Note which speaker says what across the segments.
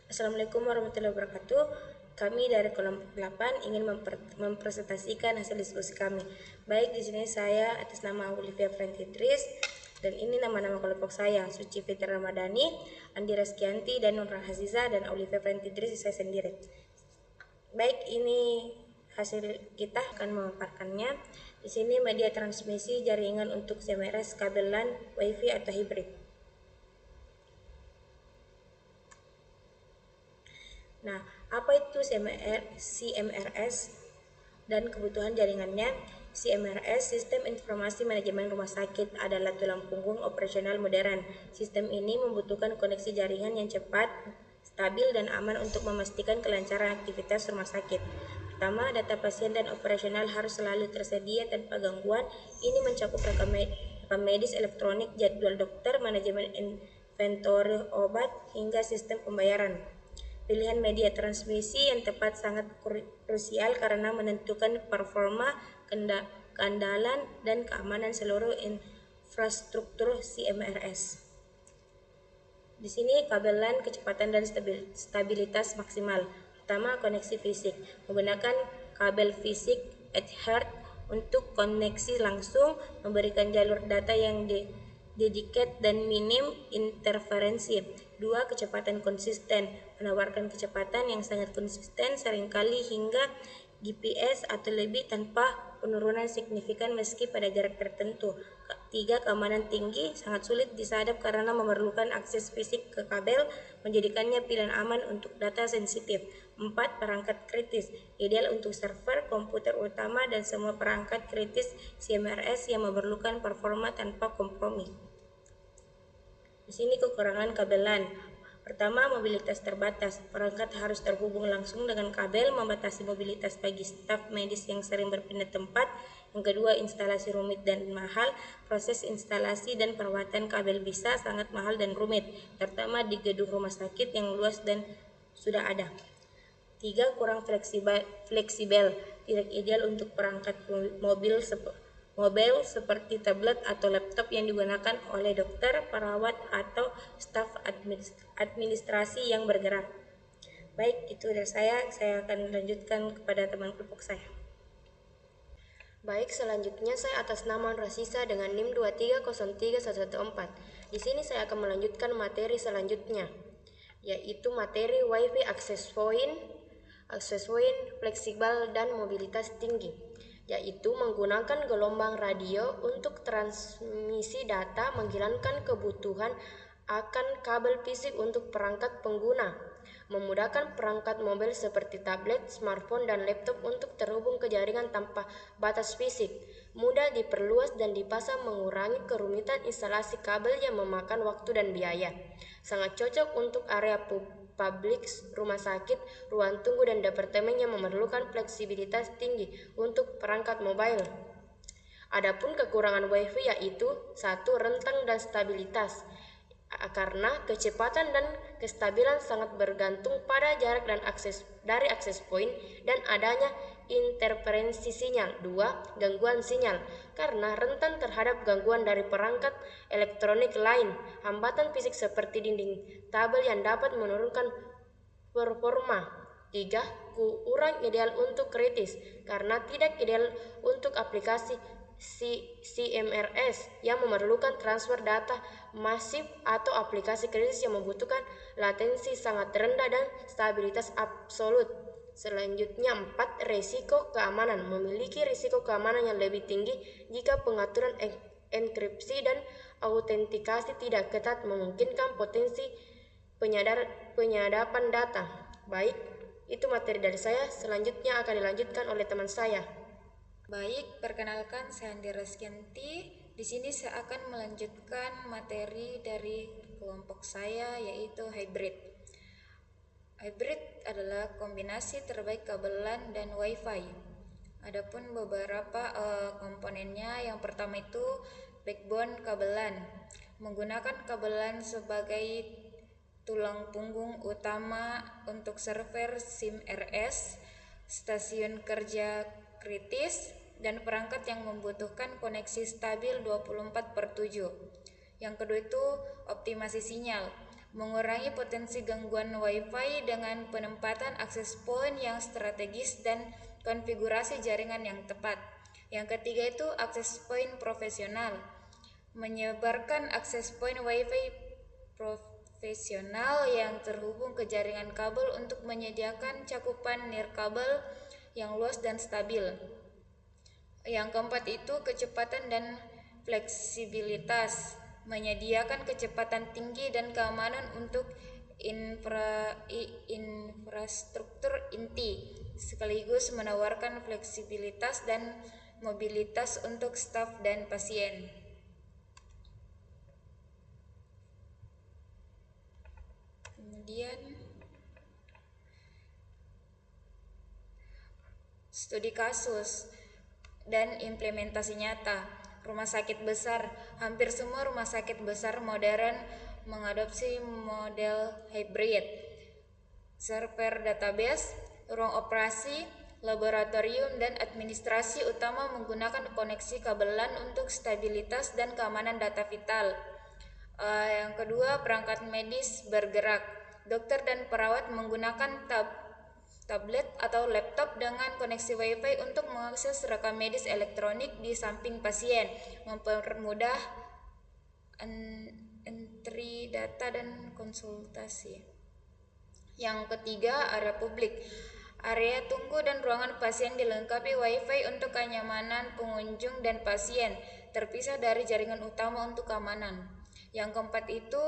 Speaker 1: Assalamualaikum warahmatullahi wabarakatuh. Kami dari kelompok 8 ingin mempresentasikan hasil diskusi kami. Baik, di sini saya atas nama Olivia Frentidris dan ini nama-nama kelompok saya, Suci Fitri Ramadhani, Andi Raskianti, dan Nur Haziza, dan Olivia Frentidris saya sendiri. Baik, ini hasil kita akan memaparkannya. Di sini media transmisi jaringan untuk CMRS, kabel LAN, WiFi atau hybrid. Nah, apa itu CMRS dan kebutuhan jaringannya? CMRS, Sistem Informasi Manajemen Rumah Sakit, adalah tulang punggung operasional modern. Sistem ini membutuhkan koneksi jaringan yang cepat, stabil, dan aman untuk memastikan kelancaran aktivitas rumah sakit. Pertama, data pasien dan operasional harus selalu tersedia tanpa gangguan. Ini mencakup rekam medis elektronik, jadwal dokter, manajemen inventory obat, hingga sistem pembayaran. Pilihan media transmisi yang tepat sangat krusial karena menentukan performa, keandalan, dan keamanan seluruh infrastruktur CMRS. Di sini kabel LAN kecepatan dan stabilitas maksimal. Pertama, koneksi fisik. Menggunakan kabel fisik Ethernet untuk koneksi langsung, memberikan jalur data yang dedicated dan minim interferensi. Dua, kecepatan konsisten. Menawarkan kecepatan yang sangat konsisten, seringkali hingga GPS atau lebih tanpa penurunan signifikan meski pada jarak tertentu. Tiga, keamanan tinggi. Sangat sulit disadap karena memerlukan akses fisik ke kabel, menjadikannya pilihan aman untuk data sensitif. Empat, perangkat kritis. Ideal untuk server, komputer utama, dan semua perangkat kritis CMRS yang memerlukan performa tanpa kompromi. Di sini kekurangan kabel LAN. Pertama, mobilitas terbatas. Perangkat harus terhubung langsung dengan kabel, membatasi mobilitas bagi staf medis yang sering berpindah tempat. Yang kedua, instalasi rumit dan mahal. Proses instalasi dan perawatan kabel bisa sangat mahal dan rumit, terutama di gedung rumah sakit yang luas dan sudah ada. Tiga, kurang fleksibel. Tidak ideal untuk perangkat mobil seperti tablet atau laptop yang digunakan oleh dokter, perawat, atau staf administrasi yang bergerak. Baik, itu dari saya akan lanjutkan kepada teman kelompok saya.
Speaker 2: Baik, selanjutnya saya atas nama Rasisa dengan NIM 2303114. Di sini saya akan melanjutkan materi selanjutnya, yaitu materi WiFi access point fleksibel dan mobilitas tinggi, yaitu menggunakan gelombang radio untuk transmisi data, menghilangkan kebutuhan akan kabel fisik untuk perangkat pengguna, memudahkan perangkat mobil seperti tablet, smartphone, dan laptop untuk terhubung ke jaringan tanpa batas fisik, mudah diperluas dan dipasang, mengurangi kerumitan instalasi kabel yang memakan waktu dan biaya. Sangat cocok untuk area publik, rumah sakit, ruang tunggu, dan departemen yang memerlukan fleksibilitas tinggi untuk perangkat mobile. Adapun kekurangan WiFi yaitu 1. Rentang dan stabilitas, karena kecepatan dan kestabilan sangat bergantung pada jarak dan dari akses point dan adanya interferensi sinyal. 2. Gangguan sinyal, karena rentan terhadap gangguan dari perangkat elektronik lain, hambatan fisik seperti dinding tabel yang dapat menurunkan performa. 3. Kurang ideal untuk kritis, karena tidak ideal untuk aplikasi CMRS yang memerlukan transfer data masif atau aplikasi kritis yang membutuhkan latensi sangat rendah dan stabilitas absolut. Selanjutnya 4. Risiko keamanan. Memiliki risiko keamanan yang lebih tinggi jika pengaturan enkripsi dan autentikasi tidak ketat, memungkinkan potensi penyadapan data. Baik, itu materi dari saya. Selanjutnya akan dilanjutkan oleh teman saya.
Speaker 3: Baik, perkenalkan saya Andi Raskianti. Di sini saya akan melanjutkan materi dari kelompok saya, yaitu hybrid. Hybrid adalah kombinasi terbaik kabel LAN dan WiFi. Adapun beberapa komponennya, yang pertama itu backbone kabel LAN. Menggunakan kabel LAN sebagai tulang punggung utama untuk server SIM-RS, stasiun kerja kritis, dan perangkat yang membutuhkan koneksi stabil 24/7. Yang kedua itu optimasi sinyal. mengurangi potensi gangguan Wi-Fi dengan penempatan akses point yang strategis dan konfigurasi jaringan yang tepat. Yang ketiga itu akses point profesional, menyebarkan akses point Wi-Fi profesional yang terhubung ke jaringan kabel untuk menyediakan cakupan nirkabel yang luas dan stabil. Yang keempat itu kecepatan dan fleksibilitas, menyediakan kecepatan tinggi dan keamanan untuk infrastruktur inti, sekaligus menawarkan fleksibilitas dan mobilitas untuk staf dan pasien. Kemudian studi kasus dan implementasi nyata. Rumah sakit besar, hampir semua rumah sakit besar modern mengadopsi model hybrid. Server database, ruang operasi, laboratorium, dan administrasi utama menggunakan koneksi kabelan untuk stabilitas dan keamanan data vital. Yang kedua, perangkat medis bergerak. Dokter dan perawat menggunakan tablet atau laptop dengan koneksi Wi-Fi untuk mengakses rekam medis elektronik di samping pasien, mempermudah entry data dan konsultasi. Yang ketiga, area publik. Area tunggu dan ruangan pasien dilengkapi Wi-Fi untuk kenyamanan pengunjung dan pasien, terpisah dari jaringan utama untuk keamanan. Yang keempat itu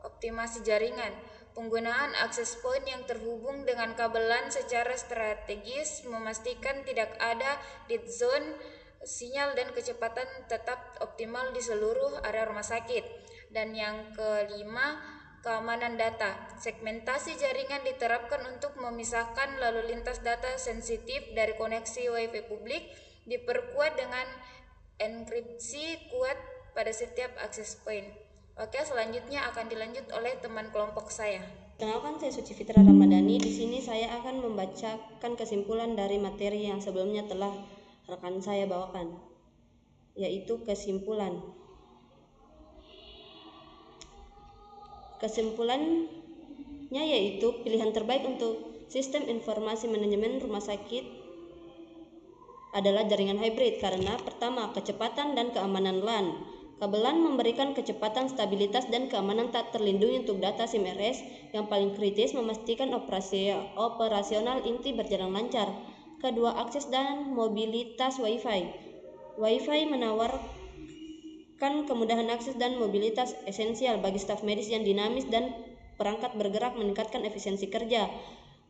Speaker 3: optimasi jaringan. Penggunaan akses point yang terhubung dengan kabelan secara strategis memastikan tidak ada dead zone, sinyal dan kecepatan tetap optimal di seluruh area rumah sakit. Dan yang kelima, keamanan data. Segmentasi jaringan diterapkan untuk memisahkan lalu lintas data sensitif dari koneksi Wi-Fi publik, diperkuat dengan enkripsi kuat pada setiap akses point. Oke, selanjutnya akan dilanjut oleh teman kelompok saya.
Speaker 4: Kenalkan, saya Suci Fitra Ramadhani. Di sini saya akan membacakan kesimpulan dari materi yang sebelumnya telah rekan saya bawakan, yaitu kesimpulan. Kesimpulannya yaitu pilihan terbaik untuk sistem informasi manajemen rumah sakit adalah jaringan hybrid karena pertama, kecepatan dan keamanan LAN. Kabelan memberikan kecepatan, stabilitas, dan keamanan tak terlindungi untuk data SIM-RS. Yang paling kritis, memastikan operasional inti berjalan lancar. Kedua, akses dan mobilitas Wi-Fi. Wi-Fi menawarkan kemudahan akses dan mobilitas esensial bagi staf medis yang dinamis dan perangkat bergerak, meningkatkan efisiensi kerja.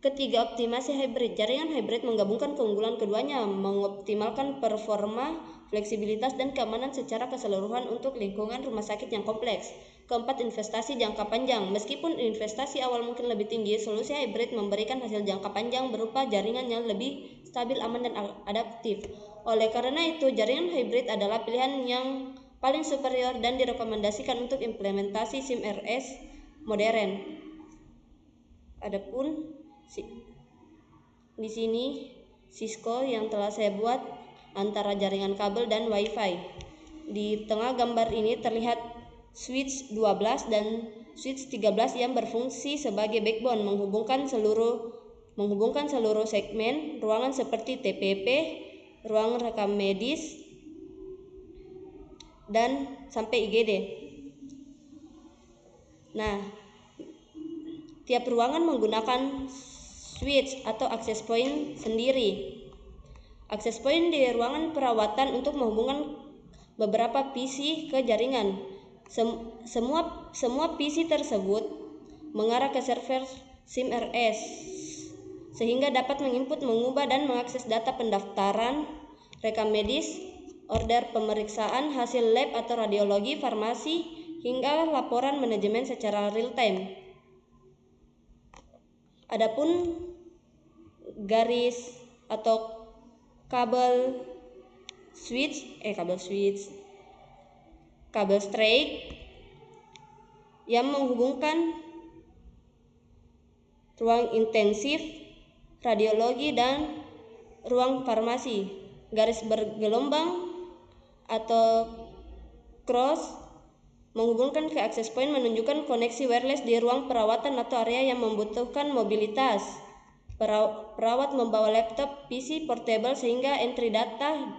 Speaker 4: Ketiga, optimasi hybrid. Jaringan hybrid menggabungkan keunggulan keduanya, mengoptimalkan performa, fleksibilitas, dan keamanan secara keseluruhan untuk lingkungan rumah sakit yang kompleks. Keempat, investasi jangka panjang. Meskipun investasi awal mungkin lebih tinggi, solusi hybrid memberikan hasil jangka panjang berupa jaringan yang lebih stabil, aman, dan adaptif. Oleh karena itu, jaringan hybrid adalah pilihan yang paling superior dan direkomendasikan untuk implementasi SIM-RS modern. Adapun di sini Cisco yang telah saya buat antara jaringan kabel dan Wi-Fi. Di tengah gambar ini terlihat switch 12 dan switch 13 yang berfungsi sebagai backbone menghubungkan seluruh segmen ruangan seperti TPP, ruang rekam medis, dan sampai IGD. Nah, tiap ruangan menggunakan switch atau access point sendiri. Access point di ruangan perawatan untuk menghubungkan beberapa PC ke jaringan. Semua PC tersebut mengarah ke server SIM-RS sehingga dapat menginput, mengubah, dan mengakses data pendaftaran, rekam medis, order pemeriksaan, hasil lab atau radiologi, farmasi, hingga laporan manajemen secara real time. Adapun garis atau kabel straight yang menghubungkan ruang intensif, radiologi, dan ruang farmasi. Garis bergelombang atau cross Menghubungkan ke access point menunjukkan koneksi wireless di ruang perawatan atau area yang membutuhkan mobilitas. Perawat membawa laptop PC portable sehingga entry data,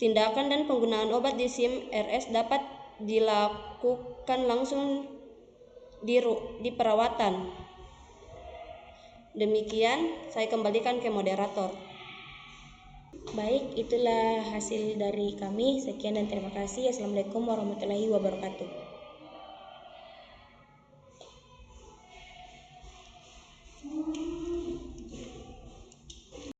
Speaker 4: tindakan dan penggunaan obat di CMRS dapat dilakukan langsung di perawatan. Demikian, saya kembalikan ke moderator.
Speaker 1: Baik, itulah hasil dari kami. Sekian dan terima kasih. Assalamualaikum warahmatullahi wabarakatuh.